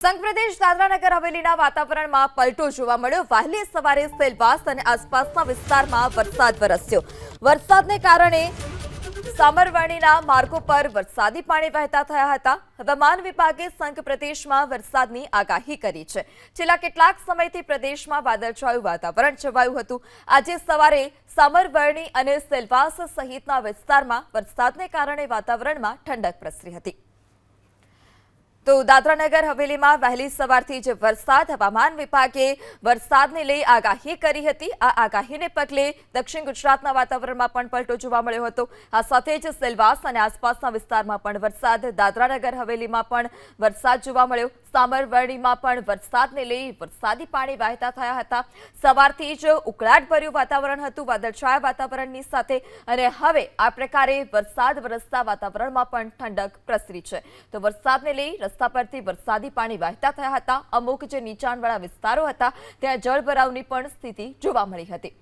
સંઘ પ્રદેશ દાદરાનગર હવેલીના વાતાવરણમાં પલટો જોવા મળ્યો। વહેલી સવારે સેલવાસ અને આસપાસના વિસ્તારમાં વરસાદ વરસ્યો। વરસાદને કારણે સામરવાણીના માર્ગો પર વરસાદી પાણી વહેતા થયા હતા। હવામાન વિભાગે સંઘ પ્રદેશમાં વરસાદની આગાહી કરી છે। છેલ્લા કેટલાક સમયથી પ્રદેશમાં વાદળછાયું વાતાવરણ છવાયું હતું। આજે સવારે સામરવાણી અને સેલવાસ સહિતના વિસ્તારમાં વરસાદને કારણે વાતાવરણમાં ઠંડક પ્રસરી હતી। તો દાદરાનગર હવેલીમાં વહેલી સવારથી જ વરસાદ હવામાન વિભાગે વરસાદને લઈ આગાહી કરી હતી। આ આગાહીને પગલે દક્ષિણ ગુજરાતના વાતાવરણમાં પણ પલટો જોવા મળ્યો હતો। આ સાથે જ સેલવાસ અને આસપાસના વિસ્તારમાં પણ વરસાદ, દાદરાનગર હવેલીમાં પણ વરસાદ જોવા મળ્યો। સામરવાણીમાં પણ વરસાદને લઈ વરસાદી પાણી વહેતા થયા હતા। સવારથી જ ઉકળાટભર્યું વાતાવરણ હતું વાદળછાયા વાતાવરણની સાથે, અને હવે આ પ્રકારે વરસાદ વરસતા વાતાવરણમાં પણ ઠંડક પ્રસરી છે। તો વરસાદને લઈ રસ્તા પરથી વરસાદી પાણી વહેતા થયા હતા। અમુક જે નીચાણવાળા વિસ્તારો હતા ત્યાં જળભરાવની પણ સ્થિતિ જોવા મળી હતી।